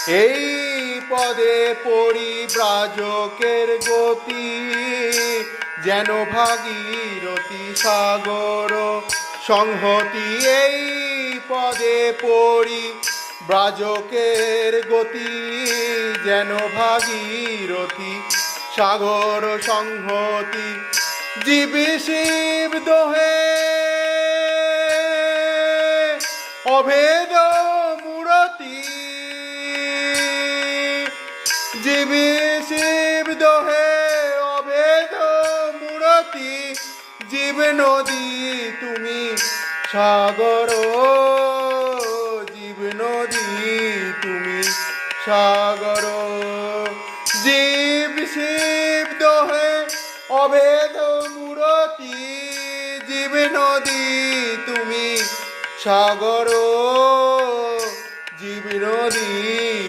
এই পদে পরিব্রাজকের গতি, যেন ভাগীরথী সাগর সংহতি। এই পদে পরিব্রাজকের গতি, যেন ভাগীরথী সাগর সংহতি। জীব শিব দোহে অভেদ মূরতি, জীব শিব দোহে অভেদ মূরতি। জীব নদী তুমি সাগর, জীব নদী তুমি সাগর। জীব শিব দোহে অভেদ মূরতি, জীব নদী তুমি সাগর, জীব নদী।